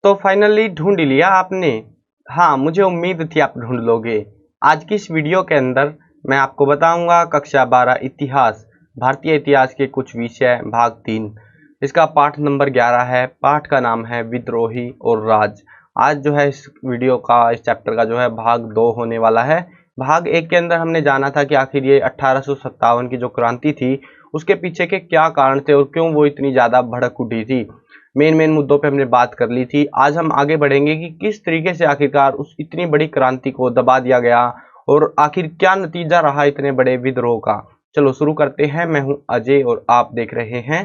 तो फाइनली ढूंढ लिया आपने। हाँ, मुझे उम्मीद थी आप ढूंढ लोगे। आज की इस वीडियो के अंदर मैं आपको बताऊंगा कक्षा 12 इतिहास, भारतीय इतिहास के कुछ विषय, भाग 3। इसका पाठ नंबर 11 है। पाठ का नाम है विद्रोही और राज। आज जो है इस वीडियो का, इस चैप्टर का जो है भाग 2 होने वाला है। भाग 1 के अंदर हमने जाना था कि आखिर ये 1857 की जो क्रांति थी उसके पीछे के क्या कारण थे और क्यों वो इतनी ज़्यादा भड़क उठी थी। मेन मुद्दों पे हमने बात कर ली थी। आज हम आगे बढ़ेंगे कि किस तरीके से आखिरकार उस इतनी बड़ी क्रांति को दबा दिया गया और आखिर क्या नतीजा रहा इतने बड़े विद्रोह का। चलो शुरू करते हैं। मैं हूं अजय और आप देख रहे हैं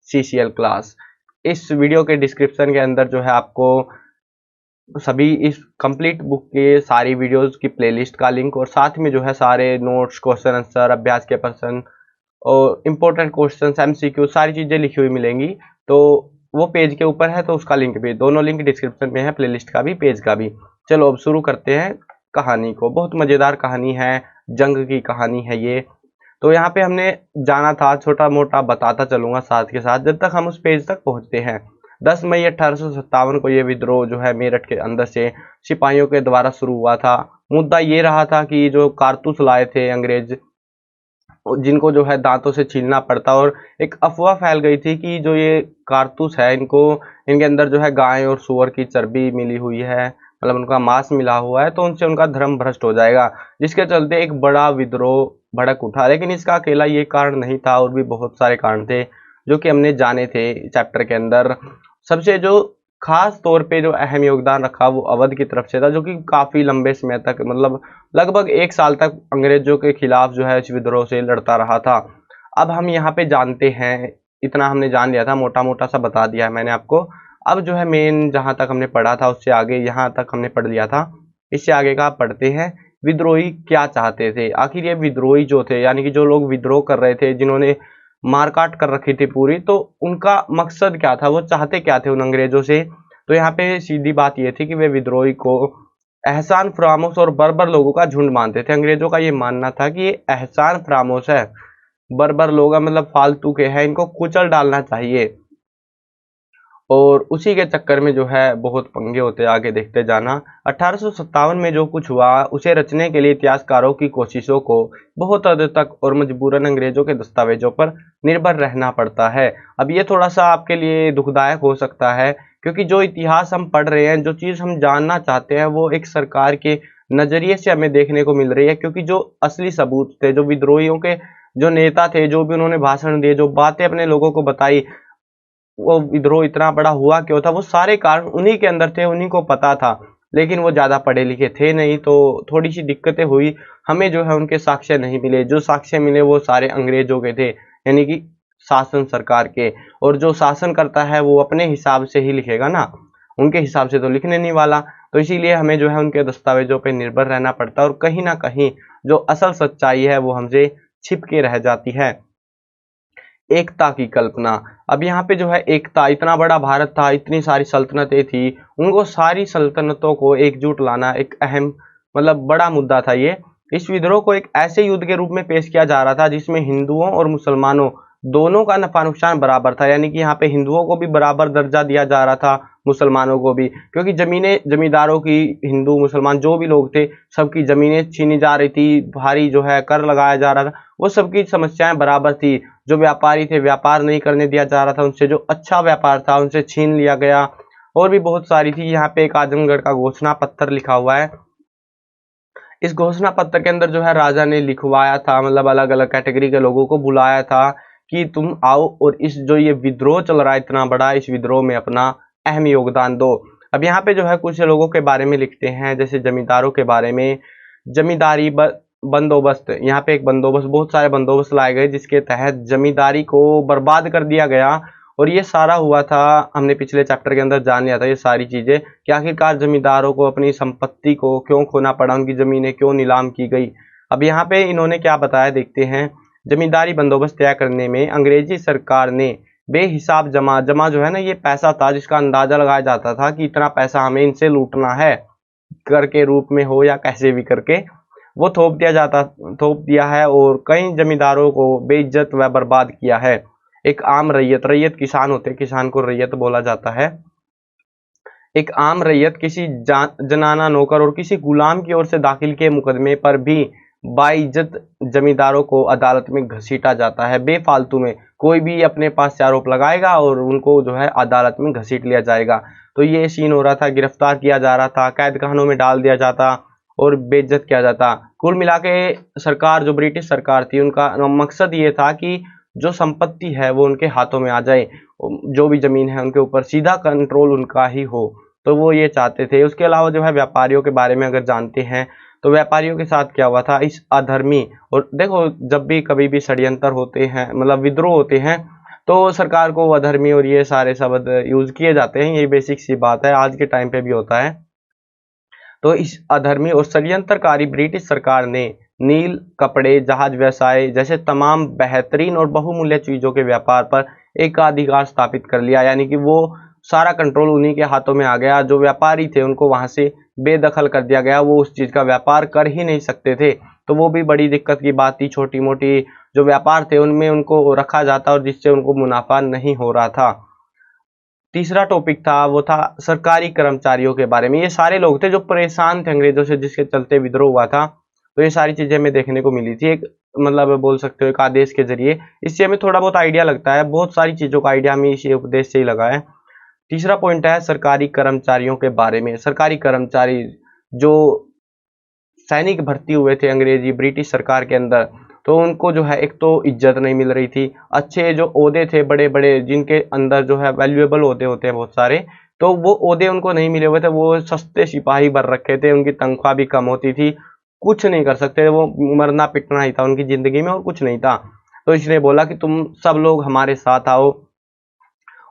CCL क्लास। इस वीडियो के डिस्क्रिप्शन के अंदर जो है आपको सभी इस कंप्लीट बुक के सारी वीडियोस की प्लेलिस्ट का लिंक और साथ में जो है सारे नोट्स, क्वेश्चन आंसर, अभ्यास के प्रश्न और इम्पोर्टेंट क्वेश्चन, MCQ सारी चीज़ें लिखी हुई मिलेंगी। तो वो पेज के ऊपर है, तो उसका लिंक भी, दोनों लिंक डिस्क्रिप्शन में है, प्लेलिस्ट का भी, पेज का भी। चलो अब शुरू करते हैं कहानी को। बहुत मज़ेदार कहानी है, जंग की कहानी है ये। तो यहाँ पे हमने जाना था, छोटा मोटा बताता चलूंगा साथ के साथ जब तक हम उस पेज तक पहुँचते हैं। 10 मई 1857 को ये विद्रोह जो है मेरठ के अंदर से सिपाहियों के द्वारा शुरू हुआ था। मुद्दा ये रहा था कि जो कारतूस लाए थे अंग्रेज, जिनको जो है दांतों से छीलना पड़ता, और एक अफवाह फैल गई थी कि जो ये कारतूस है इनके अंदर जो है गाय और सूअर की चर्बी मिली हुई है, मतलब उनका मांस मिला हुआ है, तो उनसे उनका धर्म भ्रष्ट हो जाएगा, जिसके चलते एक बड़ा विद्रोह भड़क उठा। लेकिन इसका अकेला ये कारण नहीं था, और भी बहुत सारे कारण थे जो कि हमने जाने थे चैप्टर के अंदर। सबसे जो खास तौर पे जो अहम योगदान रखा वो अवध की तरफ से था, जो कि काफी लंबे समय तक, मतलब लगभग 1 साल तक अंग्रेजों के खिलाफ जो है इस विद्रोह से लड़ता रहा था। अब हम यहाँ पे जानते हैं, इतना हमने जान लिया था, मोटा मोटा सा बता दिया है मैंने आपको। अब जो है मेन जहाँ तक हमने पढ़ा था उससे आगे, यहाँ तक हमने पढ़ लिया था, इससे आगे का पढ़ते हैं। विद्रोही क्या चाहते थे आखिर? ये विद्रोही जो थे, यानी कि जो लोग विद्रोह कर रहे थे, जिन्होंने मारकाट कर रखी थी पूरी, तो उनका मकसद क्या था, वो चाहते क्या थे उन अंग्रेजों से? तो यहाँ पे सीधी बात ये थी कि वे विद्रोही को एहसान फरामोश और बर्बर लोगों का झुंड मानते थे। अंग्रेजों का ये मानना था कि ये एहसान फरामोश है, बर्बर लोग हैं, मतलब फालतू के हैं, इनको कुचल डालना चाहिए। और उसी के चक्कर में जो है बहुत पंगे होते, आगे देखते जाना। 1857 में जो कुछ हुआ उसे रचने के लिए इतिहासकारों की कोशिशों को बहुत हद तक और मजबूरन अंग्रेजों के दस्तावेजों पर निर्भर रहना पड़ता है। अब ये थोड़ा सा आपके लिए दुखदायक हो सकता है, क्योंकि जो इतिहास हम पढ़ रहे हैं, जो चीज़ हम जानना चाहते हैं, वो एक सरकार के नज़रिए से हमें देखने को मिल रही है। क्योंकि जो असली सबूत थे, जो विद्रोहियों के जो नेता थे, जो भी उन्होंने भाषण दिए, जो बातें अपने लोगों को बताई, वो विद्रोह इतना बड़ा हुआ क्यों था, वो सारे कारण उन्हीं के अंदर थे, उन्हीं को पता था। लेकिन वो ज़्यादा पढ़े लिखे थे नहीं, तो थोड़ी सी दिक्कतें हुई। हमें जो है उनके साक्ष्य नहीं मिले, जो साक्ष्य मिले वो सारे अंग्रेजों के थे, यानी कि शासन सरकार के। और जो शासन करता है वो अपने हिसाब से ही लिखेगा ना, उनके हिसाब से तो लिखने नहीं वाला। तो इसीलिए हमें जो है उनके दस्तावेजों पर निर्भर रहना पड़ता है, और कहीं ना कहीं जो असल सच्चाई है वो हमसे छिप के रह जाती है। एकता की कल्पना। अब यहाँ पे जो है एकता, इतना बड़ा भारत था, इतनी सारी सल्तनतें थी, उनको सारी सल्तनतों को एकजुट लाना एक अहम, मतलब बड़ा मुद्दा था ये। इस विद्रोह को एक ऐसे युद्ध के रूप में पेश किया जा रहा था जिसमें हिंदुओं और मुसलमानों दोनों का नफा नुकसान बराबर था, यानी कि यहाँ पे हिंदुओं को भी बराबर दर्जा दिया जा रहा था, मुसलमानों को भी, क्योंकि जमीनें जमींदारों की, हिंदू मुसलमान जो भी लोग थे सबकी जमीनें छीनी जा रही थी, भारी जो है कर लगाया जा रहा था, वो सबकी समस्याएं बराबर थी। जो व्यापारी थे, व्यापार नहीं करने दिया जा रहा था उनसे, जो अच्छा व्यापार था उनसे छीन लिया गया, और भी बहुत सारी थी। यहाँ पे एक आजमगढ़ का घोषणा पत्र लिखा हुआ है। इस घोषणा पत्र के अंदर जो है राजा ने लिखवाया था, मतलब अलग अलग कैटेगरी के लोगों को बुलाया था कि तुम आओ और इस जो ये विद्रोह चल रहा है इतना बड़ा, इस विद्रोह में अपना अहम योगदान दो। अब यहाँ पे जो है कुछ लोगों के बारे में लिखते हैं, जैसे जमींदारों के बारे में। जमींदारी बंदोबस्त, यहाँ पे एक बंदोबस्त, बहुत सारे बंदोबस्त लाए गए जिसके तहत जमींदारी को बर्बाद कर दिया गया। और ये सारा हुआ था, हमने पिछले चैप्टर के अंदर जान लिया था ये सारी चीजें, कि आखिरकार जमींदारों को अपनी संपत्ति को क्यों खोना पड़ा, उनकी जमीनें क्यों नीलाम की गई। अब यहाँ पे इन्होंने क्या बताया देखते हैं। जमींदारी बंदोबस्त तय करने में अंग्रेजी सरकार ने बेहिसाब जमा जो है ना, ये पैसा था जिसका अंदाजा लगाया जाता था कि इतना पैसा हमें इनसे लूटना है, कर के रूप में हो या कैसे भी करके, वो थोप दिया है, और कई जमींदारों को बेइज्जत व बर्बाद किया है। एक आम रैयत किसान होते हैं, किसान को रैयत बोला जाता है। एक आम रैयत किसी जनाना नौकर और किसी गुलाम की ओर से दाखिल किए मुकदमे पर भी बाइज्जत जमींदारों को अदालत में घसीटा जाता है। बेफालतू में कोई भी अपने पास से आरोप लगाएगा और उनको जो है अदालत में घसीट लिया जाएगा। तो ये सीन हो रहा था, गिरफ्तार किया जा रहा था, कैद खानों में डाल दिया जाता और बेइज्जत किया जाता। कुल मिला के सरकार, जो ब्रिटिश सरकार थी, उनका मकसद ये था कि जो संपत्ति है वो उनके हाथों में आ जाए, जो भी जमीन है उनके ऊपर सीधा कंट्रोल उनका ही हो, तो वो ये चाहते थे। उसके अलावा जो है व्यापारियों के बारे में अगर जानते हैं तो व्यापारियों के साथ क्या हुआ था, इस अधर्मी, और देखो जब भी कभी भी षड्यंत्र होते हैं, मतलब विद्रोह होते हैं, तो सरकार को अधर्मी और ये सारे शब्द यूज किए जाते हैं। ये बेसिक सी बात है, आज के टाइम पे भी होता है। तो इस अधर्मी और षड्यंत्रकारी ब्रिटिश सरकार ने नील, कपड़े, जहाज व्यवसाय जैसे तमाम बेहतरीन और बहुमूल्य चीजों के व्यापार पर एकाधिकार स्थापित कर लिया। यानी कि वो सारा कंट्रोल उन्हीं के हाथों में आ गया। जो व्यापारी थे उनको वहां से बेदखल कर दिया गया, वो उस चीज का व्यापार कर ही नहीं सकते थे। तो वो भी बड़ी दिक्कत की बात थी। छोटी मोटी जो व्यापार थे उनमें उनको रखा जाता और जिससे उनको मुनाफा नहीं हो रहा था। तीसरा टॉपिक था वो था सरकारी कर्मचारियों के बारे में। ये सारे लोग थे जो परेशान थे अंग्रेजों से, जिसके चलते विद्रोह हुआ था। तो ये सारी चीजें हमें देखने को मिली थी, एक मतलब बोल सकते हो एक आदेश के जरिए। इससे हमें थोड़ा बहुत आइडिया लगता है, बहुत सारी चीजों का आइडिया हमें इसी उपदेश से ही लगा है। तीसरा पॉइंट है सरकारी कर्मचारियों के बारे में। सरकारी कर्मचारी जो सैनिक भर्ती हुए थे अंग्रेजी ब्रिटिश सरकार के अंदर, तो उनको जो है एक तो इज्जत नहीं मिल रही थी। अच्छे जो ओहदे थे बड़े बड़े, जिनके अंदर जो है वैल्यूएबल ओहदे होते हैं बहुत सारे, तो वो ओहदे उनको नहीं मिले हुए थे। वो सस्ते सिपाही भर रखे थे, उनकी तनख्वाह भी कम होती थी, कुछ नहीं कर सकते थे, वो मरना पिटना ही था उनकी जिंदगी में और कुछ नहीं था। तो इसने बोला कि तुम सब लोग हमारे साथ आओ।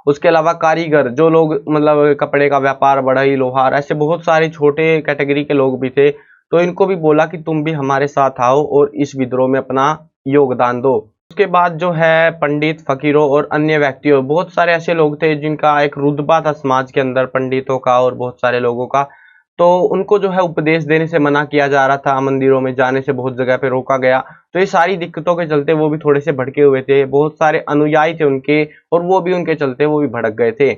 उसके अलावा कारीगर, जो लोग मतलब कपड़े का व्यापार, बढ़ई, लोहार, ऐसे बहुत सारे छोटे कैटेगरी के लोग भी थे, तो इनको भी बोला कि तुम भी हमारे साथ आओ और इस विद्रोह में अपना योगदान दो। उसके बाद जो है पंडित, फकीरों और अन्य व्यक्तियों, बहुत सारे ऐसे लोग थे जिनका एक रुतबा था समाज के अंदर, पंडितों का और बहुत सारे लोगों का। तो उनको जो है उपदेश देने से मना किया जा रहा था, मंदिरों में जाने से बहुत जगह पे रोका गया। तो ये सारी दिक्कतों के चलते वो भी थोड़े से भड़के हुए थे, बहुत सारे अनुयायी थे उनके, और वो भी उनके चलते वो भी भड़क गए थे।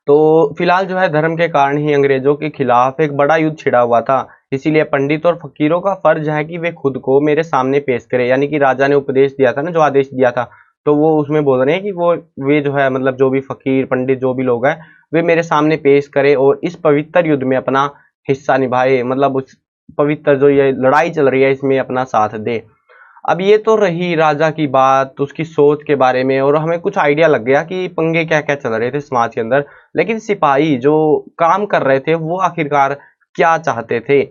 तो फिलहाल जो है धर्म के कारण ही अंग्रेजों के खिलाफ एक बड़ा युद्ध छिड़ा हुआ था। इसीलिए पंडित और फकीरों का फर्ज है कि वे खुद को मेरे सामने पेश करें। यानी कि राजा ने उपदेश दिया था ना, जो आदेश दिया था, तो वो उसमें बोल रहे हैं कि वे जो है मतलब जो भी फकीर, पंडित, जो भी लोग हैं, वे मेरे सामने पेश करें और इस पवित्र युद्ध में अपना हिस्सा निभाए। मतलब उस पवित्र जो ये लड़ाई चल रही है इसमें अपना साथ दे। अब ये तो रही राजा की बात, उसकी सोच के बारे में, और हमें कुछ आइडिया लग गया कि पंगे क्या क्या चल रहे थे समाज के अंदर। लेकिन सिपाही जो काम कर रहे थे वो आखिरकार क्या चाहते थे?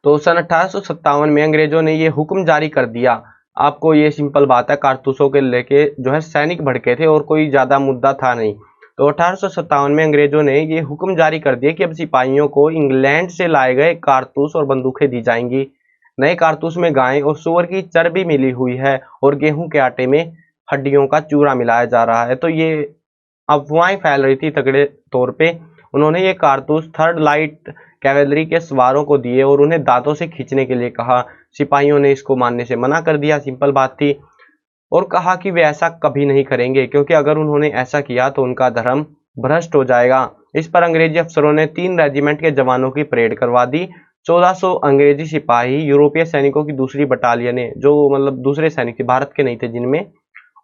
तो सन 1857 में अंग्रेजों ने ये हुक्म जारी कर दिया। आपको ये सिंपल बात है, कारतूसों के लेके जो है सैनिक भड़के थे और कोई ज्यादा मुद्दा था नहीं। तो 1857 में अंग्रेजों ने ये हुक्म जारी कर दिया कि अब सिपाहियों को इंग्लैंड से लाए गए कारतूस और बंदूकें दी जाएंगी। नए कारतूस में गाय और सूअर की चर्बी मिली हुई है और गेहूं के आटे में हड्डियों का चूरा मिलाया जा रहा है। तो ये अफवाहें फैल रही थी तगड़े तौर पे। उन्होंने ये कारतूस थर्ड लाइट कैवेलरी के सवारों को दिए और उन्हें दांतों से खींचने के लिए कहा। सिपाहियों ने इसको मानने से मना कर दिया, सिंपल बात थी, और कहा कि वे ऐसा कभी नहीं करेंगे, क्योंकि अगर उन्होंने ऐसा किया तो उनका धर्म भ्रष्ट हो जाएगा। इस पर अंग्रेजी अफसरों ने 3 रेजिमेंट के जवानों की परेड करवा दी। 1400 अंग्रेजी सिपाही यूरोपीय सैनिकों की दूसरी बटालियनें, जो मतलब दूसरे सैनिक थे, भारत के नहीं थे जिनमें,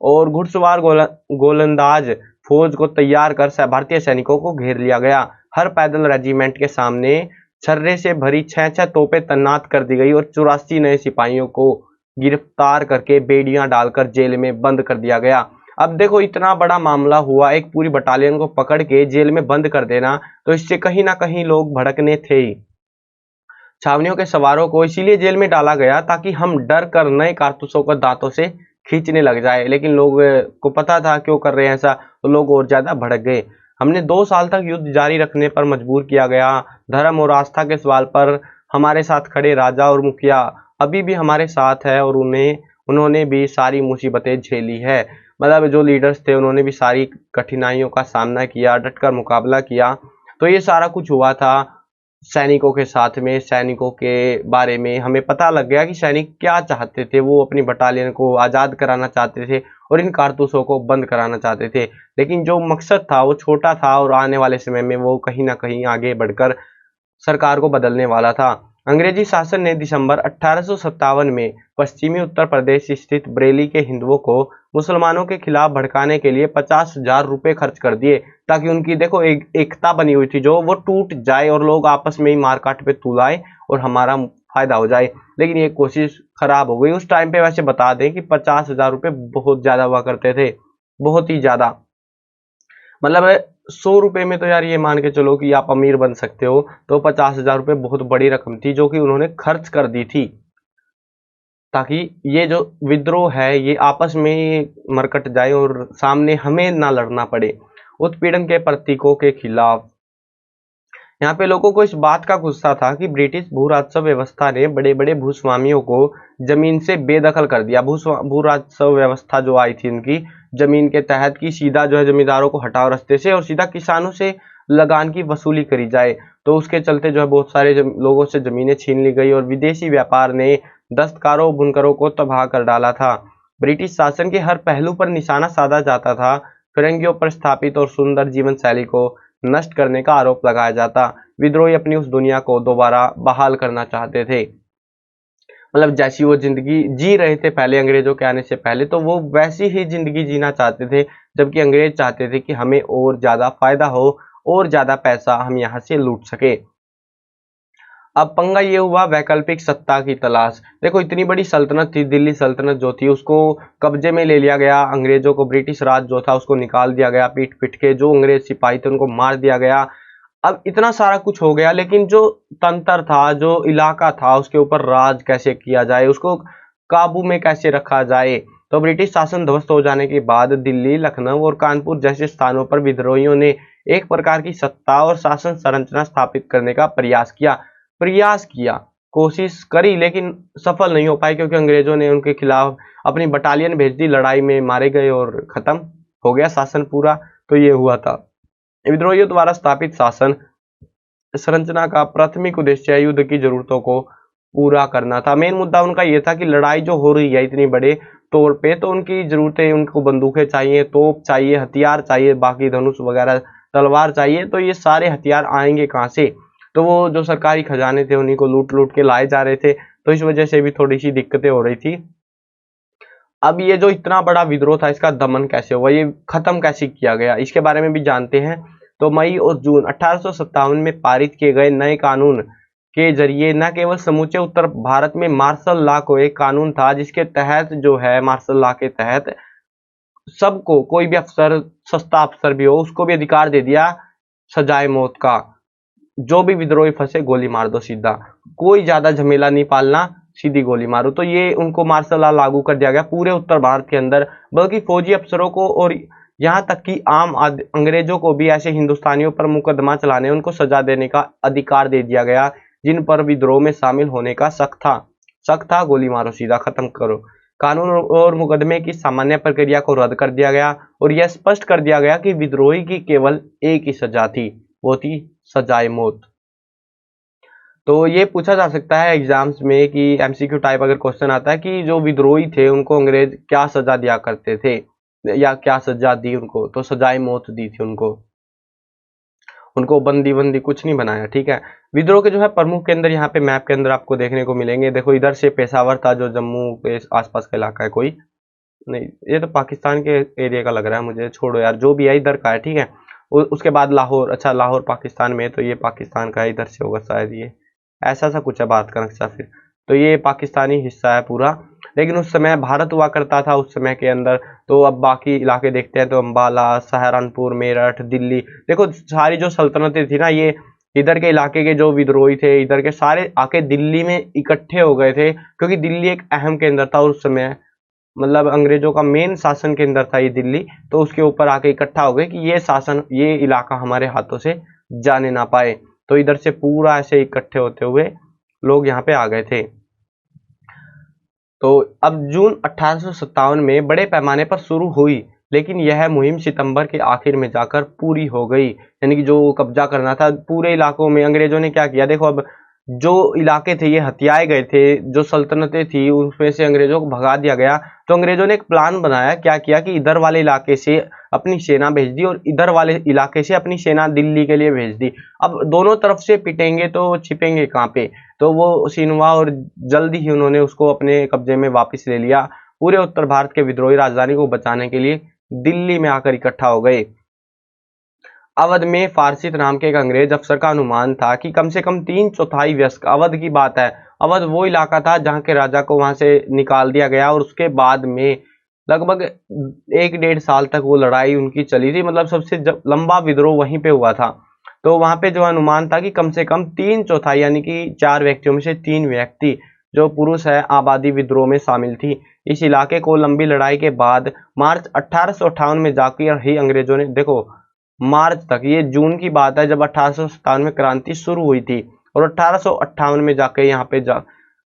और घुड़सवार गोलंदाज फौज को तैयार कर भारतीय सैनिकों को घेर लिया गया। हर पैदल रेजिमेंट के सामने छर्रे से भरी 6-6 तोपें तैनात कर दी गई और 84 नए सिपाहियों को गिरफ्तार करके बेड़ियां डालकर जेल में बंद कर दिया गया। अब देखो इतना बड़ा मामला हुआ, एक पूरी बटालियन को पकड़ के जेल में बंद कर देना, तो इससे कहीं ना कहीं लोग भड़कने थे ही। छावनियों के सवारों को इसीलिए जेल में डाला गया ताकि हम डर कर नए कारतूसों को दांतों से खींचने लग जाए। लेकिन लोग को पता था क्यों कर रहे हैं ऐसा, तो लोग और ज्यादा भड़क गए। हमने 2 साल तक युद्ध जारी रखने पर मजबूर किया गया। धर्म और आस्था के सवाल पर हमारे साथ खड़े राजा और मुखिया अभी भी हमारे साथ है और उन्होंने भी सारी मुसीबतें झेली है। मतलब जो लीडर्स थे उन्होंने भी सारी कठिनाइयों का सामना किया, डटकर मुकाबला किया। तो ये सारा कुछ हुआ था सैनिकों के साथ में, सैनिकों के बारे में हमें पता लग गया कि सैनिक क्या चाहते थे। वो अपनी बटालियन को आज़ाद कराना चाहते थे और इन कारतूसों को बंद कराना चाहते थे, लेकिन जो मकसद था वो छोटा था और आने वाले समय में वो कहीं ना कहीं आगे बढ़कर सरकार को बदलने वाला था। अंग्रेजी शासन ने दिसंबर 1857 में पश्चिमी उत्तर प्रदेश स्थित बरेली के हिंदुओं को मुसलमानों के खिलाफ भड़काने के लिए 50,000 रुपए खर्च कर दिए, ताकि उनकी देखो एकता बनी हुई थी जो वो टूट जाए और लोग आपस में ही मारकाट पे तुलाए और हमारा फायदा हो जाए। लेकिन ये कोशिश खराब हो गई। उस टाइम पे वैसे बता दें कि 50,000 रुपए बहुत ज्यादा हुआ करते थे, बहुत ही ज्यादा। मतलब 100 रुपए में तो यार ये मान के चलो कि आप अमीर बन सकते हो, तो 50,000 रुपए बहुत बड़ी रकम थी जो कि उन्होंने खर्च कर दी थी, ताकि ये जो विद्रोह है ये आपस में मरकट जाए और सामने हमें ना लड़ना पड़े। उत्पीड़न के प्रतीकों के खिलाफ यहाँ पे लोगों को इस बात का गुस्सा था कि ब्रिटिश भू राजस्व व्यवस्था ने बड़े बड़े भूस्वामियों को जमीन से बेदखल कर दिया। भू राजस्व व्यवस्था जो आई थी इनकी जमीन के तहत की सीधा जो है जमींदारों को हटाओ रास्ते से और सीधा किसानों से लगान की वसूली करी जाए। तो उसके चलते जो है बहुत सारे लोगों से जमीनें छीन ली गई और विदेशी व्यापार ने दस्तकारों बुनकरों को तबाह कर डाला था। ब्रिटिश शासन के हर पहलू पर निशाना साधा जाता था। फिरंगियों पर स्थापित और सुंदर जीवन शैली को नष्ट करने का आरोप लगाया जाता। विद्रोही अपनी उस दुनिया को दोबारा बहाल करना चाहते थे। मतलब जैसी वो जिंदगी जी रहे थे पहले अंग्रेजों के आने से पहले, तो वो वैसी ही जिंदगी जीना चाहते थे, जबकि अंग्रेज चाहते थे कि हमें और ज्यादा फायदा हो और ज्यादा पैसा हम यहाँ से लूट सके। अब पंगा ये हुआ वैकल्पिक सत्ता की तलाश। देखो इतनी बड़ी सल्तनत थी, दिल्ली सल्तनत जो थी उसको कब्जे में ले लिया गया। अंग्रेजों को ब्रिटिश राज जो था उसको निकाल दिया गया पीट पीट के। जो अंग्रेज सिपाही थे उनको मार दिया गया। अब इतना सारा कुछ हो गया, लेकिन जो तंत्र था, जो इलाका था, उसके ऊपर राज कैसे किया जाए, उसको काबू में कैसे रखा जाए। तो ब्रिटिश शासन ध्वस्त हो जाने के बाद दिल्ली, लखनऊ और कानपुर जैसे स्थानों पर विद्रोहियों ने एक प्रकार की सत्ता और शासन संरचना स्थापित करने का प्रयास किया, कोशिश करी, लेकिन सफल नहीं हो पाई, क्योंकि अंग्रेजों ने उनके खिलाफ अपनी बटालियन भेज दी। लड़ाई में मारे गए और खत्म हो गया शासन पूरा। तो ये हुआ था। विद्रोहियों द्वारा स्थापित शासन संरचना का प्राथमिक उद्देश्य युद्ध की जरूरतों को पूरा करना था। मेन मुद्दा उनका ये था कि लड़ाई जो हो रही है इतनी बड़े तौर पे, तो उनकी जरूरतें, उनको बंदूकें चाहिए, तोप चाहिए, हथियार चाहिए, बाकी धनुष वगैरह, तलवार चाहिए। तो ये सारे हथियार आएंगे कहाँ से? तो वो जो सरकारी खजाने थे उन्हीं को लूट लूट के लाए जा रहे थे। तो इस वजह से भी थोड़ी सी दिक्कतें हो रही थी। अब ये जो इतना बड़ा विद्रोह था इसका दमन कैसे हुआ, ये खत्म कैसे किया गया, इसके बारे में भी जानते हैं। तो मई और जून 1857 में पारित किए गए नए कानून के जरिए न केवल समूचे उत्तर भारत में मार्शल लॉ को एक कानून था, जिसके तहत जो है मार्शल लॉ के तहत सबको, कोई भी अफसर, सस्ता अफसर भी हो, उसको भी अधिकार दे दिया सजाए मौत का। जो भी विद्रोही फंसे गोली मार दो सीधा, कोई ज्यादा झमेला नहीं पालना, सीधी गोली मारो। तो ये उनको मार्शल लॉ लागू कर दिया गया पूरे उत्तर भारत के अंदर। बल्कि फौजी अफसरों को और यहाँ तक कि आम अंग्रेजों को भी ऐसे हिंदुस्तानियों पर मुकदमा चलाने, उनको सजा देने का अधिकार दे दिया गया जिन पर विद्रोह में शामिल होने का शक था। गोली मारो सीधा, खत्म करो। कानून और मुकदमे की सामान्य प्रक्रिया को रद्द कर दिया गया और यह स्पष्ट कर दिया गया कि विद्रोही की केवल एक ही सजा थी, वो थी सजाए मौत। तो ये पूछा जा सकता है एग्जाम्स में कि एमसीक्यू टाइप अगर क्वेश्चन आता है कि जो विद्रोही थे उनको अंग्रेज क्या सजा दिया करते थे या क्या सजा दी उनको, तो सजाए मौत दी थी उनको बंदी कुछ नहीं बनाया। ठीक है। विद्रोह के जो है प्रमुख केंद्र यहाँ पे मैप के अंदर आपको देखने को मिलेंगे। देखो इधर से पेशावर था, जो जम्मू के आसपास का इलाका है, कोई नहीं, ये तो पाकिस्तान के एरिया का लग रहा है मुझे, छोड़ो यार, जो भी है इधर का है। ठीक है। उसके बाद लाहौर, अच्छा लाहौर पाकिस्तान में है, तो ये पाकिस्तान का है, इधर से होगा शायद, ये ऐसा सा कुछ है बात का नक्शा। फिर तो ये पाकिस्तानी हिस्सा है पूरा, लेकिन उस समय भारत हुआ करता था उस समय के अंदर। तो अब बाकी इलाके देखते हैं, तो अम्बाला, सहारनपुर, मेरठ, दिल्ली, देखो सारी जो सल्तनतें थी ना, ये इधर के इलाके के जो विद्रोही थे इधर के सारे आके दिल्ली में इकट्ठे हो गए थे, क्योंकि दिल्ली एक अहम केंद्र था उस समय। मतलब अंग्रेजों का मेन शासन केंद्र था ये दिल्ली, तो उसके ऊपर आके इकट्ठा हो गए कि ये शासन, ये इलाका हमारे हाथों से जाने ना पाए। तो इधर से पूरा ऐसे इकट्ठे होते हुए लोग यहाँ पे आ गए थे। तो अब जून 1857 में बड़े पैमाने पर शुरू हुई लेकिन यह मुहिम सितंबर के आखिर में जाकर पूरी हो गई। यानी कि जो कब्जा करना था पूरे इलाकों में, अंग्रेजों ने क्या किया, देखो अब जो इलाके थे ये हथियाए गए थे, जो सल्तनतें थी उसमें से अंग्रेजों को भगा दिया गया। तो अंग्रेजों ने एक प्लान बनाया, क्या किया कि इधर वाले इलाके से अपनी सेना भेज दी और इधर वाले इलाके से अपनी सेना दिल्ली के लिए भेज दी। अब दोनों तरफ से पिटेंगे तो छिपेंगे कहाँ पे, तो वो सीन हुआ और जल्दी ही उन्होंने उसको अपने कब्जे में वापस ले लिया। पूरे उत्तर भारत के विद्रोही राजधानी को बचाने के लिए दिल्ली में आकर इकट्ठा हो गए। अवध में फारसित नाम के एक अंग्रेज अफसर का अनुमान था कि कम से कम 3/4 वयस्क, अवध की बात है, अवध वो इलाका था जहां के राजा को वहां से निकाल दिया गया और उसके बाद में लगभग 1-1.5 साल तक वो लड़ाई उनकी चली थी। मतलब सबसे लंबा विद्रोह वहीं पे हुआ था। तो वहां पे जो अनुमान था कि कम से कम 3/4 यानी कि 4 व्यक्तियों में से 3 व्यक्ति जो पुरुष है आबादी विद्रोह में शामिल थी। इस इलाके को लंबी लड़ाई के बाद मार्च 1858 में जाकर ही अंग्रेजों ने, देखो मार्च तक, ये जून की बात है जब 1857 में क्रांति शुरू हुई थी और 1858 में जाके यहाँ पे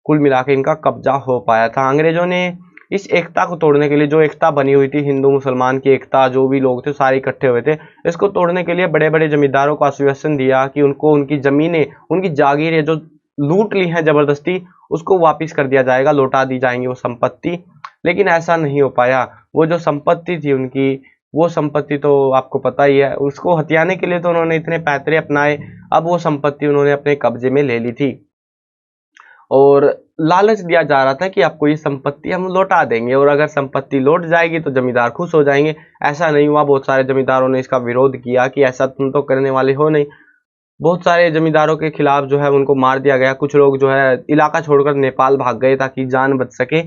कुल मिला के इनका कब्जा हो पाया था। अंग्रेजों ने इस एकता को तोड़ने के लिए, जो एकता बनी हुई थी हिंदू मुसलमान की एकता, जो भी लोग थे सारे इकट्ठे हुए थे, इसको तोड़ने के लिए बड़े बड़े जमींदारों को आश्वासन दिया कि उनको उनकी जमीनें, उनकी जागीरें जो लूट ली हैं जबरदस्ती, उसको वापिस कर दिया जाएगा, लौटा दी जाएंगी वो संपत्ति। लेकिन ऐसा नहीं हो पाया। वो जो संपत्ति थी उनकी, वो संपत्ति तो आपको पता ही है, उसको हथियाने के लिए तो उन्होंने इतने पैतरे अपनाए। अब वो संपत्ति उन्होंने अपने कब्जे में ले ली थी और लालच दिया जा रहा था कि आपको ये संपत्ति हम लौटा देंगे और अगर संपत्ति लौट जाएगी तो जमींदार खुश हो जाएंगे। ऐसा नहीं हुआ। बहुत सारे जमींदारों ने इसका विरोध किया कि ऐसा तुम तो करने वाले हो नहीं। बहुत सारे जमींदारों के खिलाफ जो है उनको मार दिया गया। कुछ लोग जो है इलाका छोड़कर नेपाल भाग गए ताकि जान बच सके।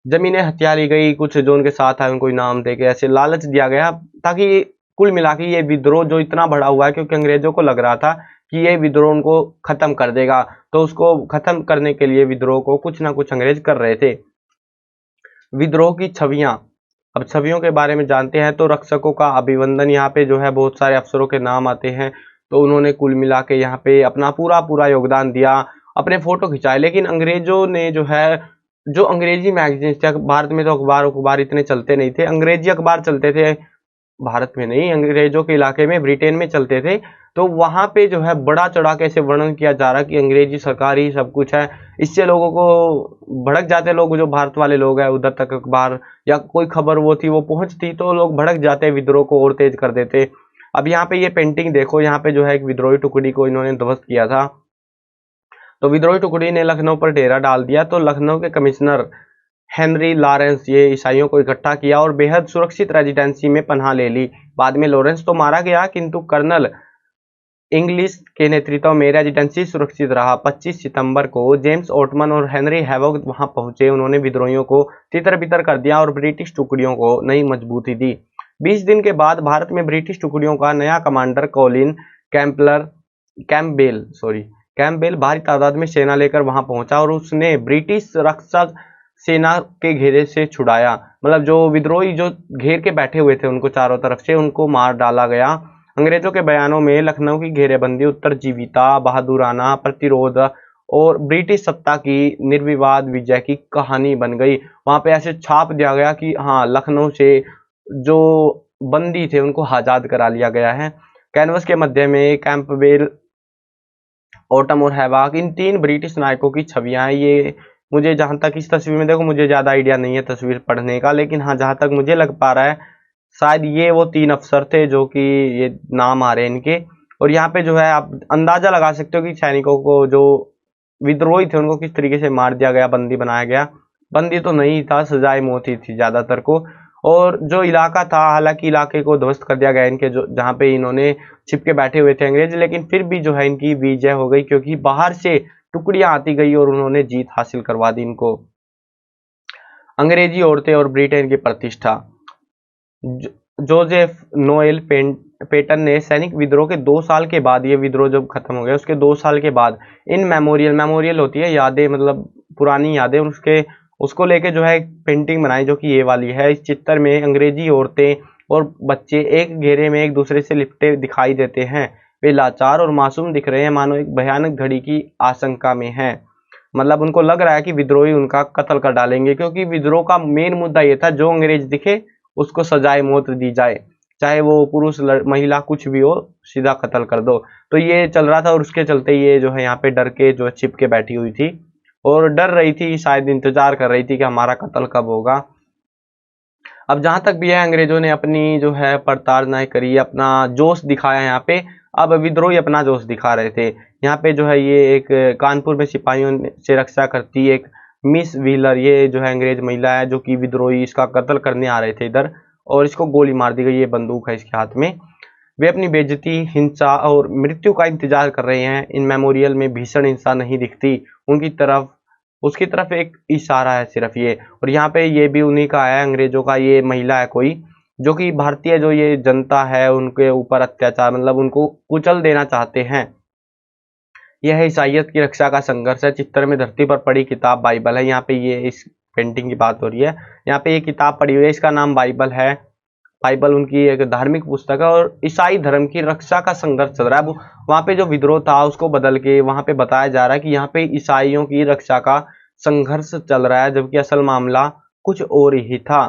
जमीनें हथिया ली गई। कुछ जो उनके साथ आए उनको इनाम देके ऐसे लालच दिया गया ताकि कुल मिला के ये विद्रोह जो इतना बड़ा हुआ है, क्योंकि अंग्रेजों को लग रहा था कि ये विद्रोह उनको खत्म कर देगा, तो उसको खत्म करने के लिए विद्रोह को कुछ ना कुछ अंग्रेज कर रहे थे। विद्रोह की छवियां, अब छवियों के बारे में जानते हैं तो रक्षकों का अभिवंदन, यहाँ पे जो है बहुत सारे अफसरों के नाम आते हैं। तो उन्होंने कुल मिला के यहाँ पे अपना पूरा योगदान दिया, अपने फोटो खिंचाए। लेकिन अंग्रेजों ने जो है, जो अंग्रेजी मैगजीन थे, भारत में तो अखबार इतने चलते नहीं थे, अंग्रेजी अखबार चलते थे भारत में नहीं, अंग्रेजों के इलाके में ब्रिटेन में चलते थे। तो वहां पे जो है बड़ा चढ़ा के ऐसे वर्णन किया जा रहा कि अंग्रेजी सरकार ही सब कुछ है। इससे लोगों को भड़क जाते लोग, जो भारत वाले लोग हैं, उधर तक अखबार या कोई खबर वो थी वो पहुंचती तो लोग भड़क जाते, विद्रोह को और तेज कर देते। अब यहाँ पे ये पेंटिंग देखो, यहाँ पे जो है एक विद्रोही टुकड़ी को इन्होंने ध्वस्त किया था। तो विद्रोही टुकड़ी ने लखनऊ पर डेरा डाल दिया। तो लखनऊ के कमिश्नर हेनरी लॉरेंस ये ईसाइयों को इकट्ठा किया और बेहद सुरक्षित रेजिडेंसी में पनाह ले ली। बाद में लॉरेंस तो मारा गया, किंतु कर्नल इंग्लिश के नेतृत्व में रेजिडेंसी सुरक्षित रहा। 25 सितंबर को जेम्स ओटमन और हेनरी हैवॉक वहां पहुंचे। उन्होंने विद्रोहियों को तितर-बितर कर दिया और ब्रिटिश टुकड़ियों को नई मजबूती दी। 20 दिन के बाद भारत में ब्रिटिश टुकड़ियों का नया कमांडर कॉलिन कैम्पबेल भारी तादाद में सेना लेकर वहां पहुंचा और उसने ब्रिटिश रक्षक सेना के घेरे से छुड़ाया। मतलब जो विद्रोही जो घेर के बैठे हुए थे उनको चारों तरफ से उनको मार डाला गया। अंग्रेजों के बयानों में लखनऊ की घेरेबंदी उत्तरजीविता, बहादुराना प्रतिरोध और ब्रिटिश सत्ता की निर्विवाद विजय की कहानी बन गई। वहां पे ऐसे छाप दिया गया कि हाँ, लखनऊ से जो बंदी थे उनको आजाद करा लिया गया है। कैनवस के मध्य में कैंपबेल, ओटम और हैवॉक, इन 3 ब्रिटिश नायकों की छवियां हैं। ये मुझे जहां तक इस तस्वीर में, देखो मुझे ज्यादा आइडिया नहीं है तस्वीर पढ़ने का, लेकिन हाँ जहां तक मुझे लग पा रहा है शायद ये वो 3 अफसर थे जो कि ये नाम आ रहे हैं इनके। और यहाँ पे जो है आप अंदाजा लगा सकते हो कि सैनिकों को, जो विद्रोही थे उनको किस तरीके से मार दिया गया, बंदी बनाया गया। बंदी तो नहीं था, सजाए मौत ही थी ज्यादातर को। और जो इलाका था, हालांकि इलाके को ध्वस्त कर दिया गया इनके, जो जहाँ पे इन्होंने छिपके बैठे हुए थे अंग्रेज, लेकिन फिर भी जो है इनकी विजय हो गई क्योंकि बाहर से टुकड़ियां आती गई और उन्होंने जीत हासिल करवा दी इनको। अंग्रेजी औरतें और ब्रिटेन की प्रतिष्ठा। जोसेफ नोएल पेटन ने सैनिक विद्रोह के 2 साल के बाद, ये विद्रोह जब खत्म हो गया उसके 2 साल के बाद, इन मेमोरियल होती है यादें, मतलब पुरानी यादें, उसको लेके जो है एक पेंटिंग बनाई जो कि ये वाली है। इस चित्र में अंग्रेजी औरतें और बच्चे एक घेरे में एक दूसरे से लिपटे दिखाई देते हैं। वे लाचार और मासूम दिख रहे हैं, मानो एक भयानक घड़ी की आशंका में हैं। मतलब उनको लग रहा है कि विद्रोही उनका कत्ल कर डालेंगे, क्योंकि विद्रोह का मेन मुद्दा ये था, जो अंग्रेज दिखे उसको सजाए मौत दी जाए, चाहे वो पुरुष महिला कुछ भी हो, सीधा कत्ल कर दो। तो ये चल रहा था और उसके चलते ये जो है यहाँ पे डर के जो है छिप के बैठी हुई थी और डर रही थी, शायद इंतजार कर रही थी कि हमारा कत्ल कब होगा। अब जहां तक भी है, अंग्रेजों ने अपनी जो है प्रताड़ना करी, अपना जोश दिखाया यहाँ पे। अब विद्रोही अपना जोश दिखा रहे थे। यहाँ पे जो है ये एक कानपुर में सिपाहियों से रक्षा करती एक मिस व्हीलर, ये जो है अंग्रेज महिला है जो कि विद्रोही इसका कत्ल करने आ रहे थे इधर, और इसको गोली मार दी गई। ये बंदूक है इसके हाथ में। वे अपनी बेइज्जती, हिंसा और मृत्यु का इंतजार कर रहे हैं। इन मेमोरियल में भीषण हिंसा नहीं दिखती उनकी तरफ, उसकी तरफ एक इशारा है सिर्फ ये। और यहाँ पे ये भी उन्हीं का है, अंग्रेजों का। ये महिला है कोई जो कि भारतीय जो ये जनता है उनके ऊपर अत्याचार, मतलब उनको कुचल देना चाहते हैं। यह है ईसाइयत की रक्षा का संघर्ष है। चित्तर में धरती पर पड़ी किताब बाइबल है। यहाँ पे ये इस पेंटिंग की बात हो रही है। यहाँ पे ये किताब पड़ी हुई है, इसका नाम बाइबल है। बाइबल उनकी एक धार्मिक पुस्तक है और ईसाई धर्म की रक्षा का संघर्ष चल रहा है। वहां पे जो विद्रोह था उसको बदल के वहां पे बताया जा रहा है कि यहाँ पे ईसाइयों की रक्षा का संघर्ष चल रहा है, जबकि असल मामला कुछ और ही था।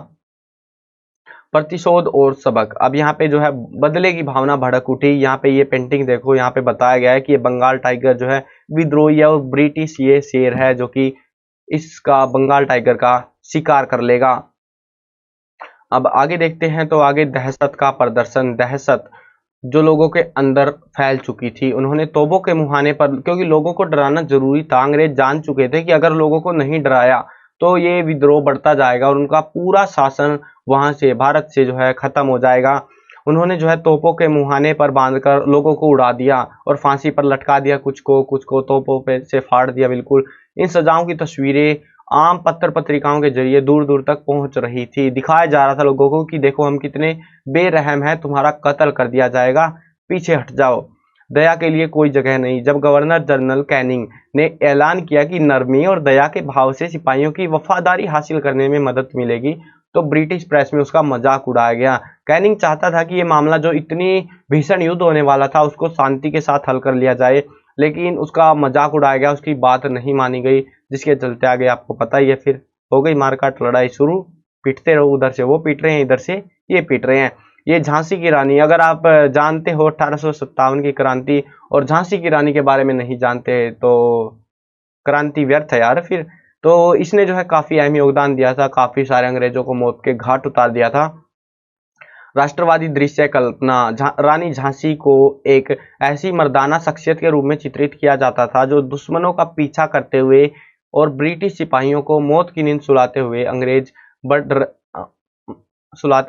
प्रतिशोध और सबक। अब यहाँ पे जो है बदले की भावना भड़क उठी। यहाँ पे ये पेंटिंग देखो, यहाँ पे बताया गया है कि ये बंगाल टाइगर जो है विद्रोही है और ब्रिटिश ये शेर है जो कि इसका बंगाल टाइगर का शिकार कर लेगा। अब आगे देखते हैं तो आगे दहशत का प्रदर्शन। दहशत जो लोगों के अंदर फैल चुकी थी, उन्होंने तोपों के मुहाने पर, क्योंकि लोगों को डराना जरूरी था। अंग्रेज जान चुके थे कि अगर लोगों को नहीं डराया तो ये विद्रोह बढ़ता जाएगा और उनका पूरा शासन वहां से, भारत से जो है खत्म हो जाएगा। उन्होंने जो है तोपों के मुहाने पर बांधकर लोगों को उड़ा दिया और फांसी पर लटका दिया, कुछ को तोपों पे से फाड़ दिया बिल्कुल। इन सजाओं की तस्वीरें आम पत्र पत्रिकाओं के जरिए दूर दूर तक पहुंच रही थी। दिखाया जा रहा था लोगों को कि देखो हम कितने बेरहम हैं, तुम्हारा कत्ल कर दिया जाएगा, पीछे हट जाओ, दया के लिए कोई जगह नहीं। जब गवर्नर जनरल कैनिंग ने ऐलान किया कि नरमी और दया के भाव से सिपाहियों की वफादारी हासिल करने में मदद मिलेगी, तो ब्रिटिश प्रेस में उसका मजाक उड़ाया गया। कैनिंग चाहता था कि ये मामला जो इतनी भीषण युद्ध होने वाला था उसको शांति के साथ हल कर लिया जाए, लेकिन उसका मजाक उड़ाया गया, उसकी बात नहीं मानी गई, जिसके चलते आगे आपको पता ही है, फिर हो गई मारकाट, लड़ाई शुरू। पीटते रहो, उधर से वो पीट रहे हैं, इधर से ये पीट रहे हैं। ये झांसी की रानी, अगर आप जानते हो 1857 की क्रांति और झांसी की रानी के बारे में नहीं जानते तो क्रांति व्यर्थ है यार फिर। तो इसने जो है काफी अहम योगदान दिया था, काफी सारे अंग्रेजों को मौत के घाट उतार दिया था। राष्ट्रवादी दृश्य कल्पना। रानी झांसी को एक ऐसी मर्दाना शख्सियत के रूप में चित्रित किया जाता था जो दुश्मनों का पीछा करते हुए और ब्रिटिश सिपाहियों को मौत की नींद सुलाते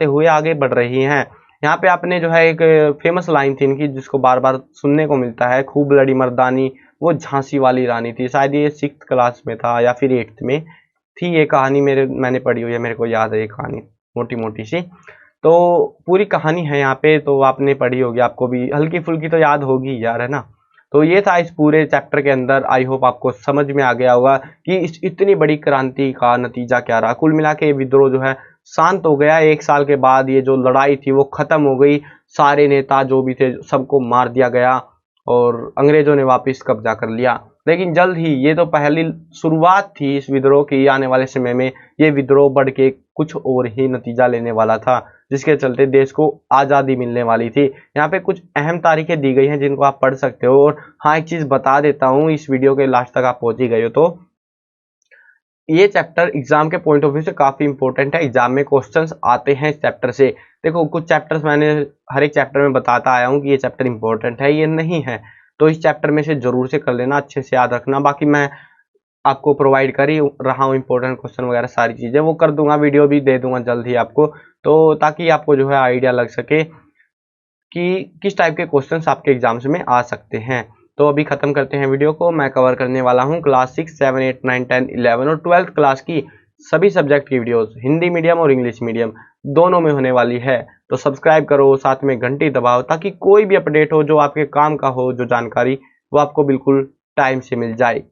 हुए आगे बढ़ रही हैं। यहाँ पे आपने जो है एक फेमस लाइन थी इनकी जिसको बार बार सुनने को मिलता है, खूब लड़ी मर्दानी वो झांसी वाली रानी थी। शायद ये 6th क्लास में था या फिर 8th में थी ये कहानी, मैंने पढ़ी हुई है, मेरे को याद है ये कहानी मोटी मोटी सी। तो पूरी कहानी है यहाँ पे, तो आपने पढ़ी होगी, आपको भी हल्की फुल्की तो याद होगी यार, है ना। तो ये था इस पूरे चैप्टर के अंदर। आई होप आपको समझ में आ गया होगा कि इस इतनी बड़ी क्रांति का नतीजा क्या रहा। कुल मिला के विद्रोह जो है शांत हो गया। 1 साल के बाद ये जो लड़ाई थी वो खत्म हो गई। सारे नेता जो भी थे सबको मार दिया गया और अंग्रेजों ने वापस कब्जा कर लिया। लेकिन जल्द ही, ये तो पहली शुरुआत थी इस विद्रोह की, आने वाले समय में ये विद्रोह बढ़ के कुछ और ही नतीजा लेने वाला था, जिसके चलते देश को आज़ादी मिलने वाली थी। यहाँ पे कुछ अहम तारीखें दी गई हैं जिनको आप पढ़ सकते हो। और हाँ, एक चीज़ बता देता हूँ, इस वीडियो के लास्ट तक आप पहुँच ही गए हो तो ये चैप्टर एग्जाम के पॉइंट ऑफ व्यू से काफी इंपॉर्टेंट है। एग्जाम में क्वेश्चंस आते हैं इस चैप्टर से। देखो कुछ चैप्टर्स मैंने हर एक चैप्टर में बताता आया हूँ कि ये चैप्टर इंपॉर्टेंट है, ये नहीं है, तो इस चैप्टर में से जरूर से कर लेना, अच्छे से याद रखना। बाकी मैं आपको प्रोवाइड कर ही रहा हूँ इंपॉर्टेंट क्वेश्चन वगैरह सारी चीजें, वो कर दूंगा, वीडियो भी दे दूंगा जल्द ही आपको, तो ताकि आपको जो है आइडिया लग सके कि किस टाइप के क्वेश्चंस आपके एग्जाम्स में आ सकते हैं। तो अभी खत्म करते हैं वीडियो को। मैं कवर करने वाला हूँ क्लास 6, 7, 8, 9, 10, 11 और 12th क्लास की सभी सब्जेक्ट की वीडियोस, हिंदी मीडियम और इंग्लिश मीडियम दोनों में होने वाली है। तो सब्सक्राइब करो, साथ में घंटी दबाओ ताकि कोई भी अपडेट हो जो आपके काम का हो, जो जानकारी, वो आपको बिल्कुल टाइम से मिल जाए।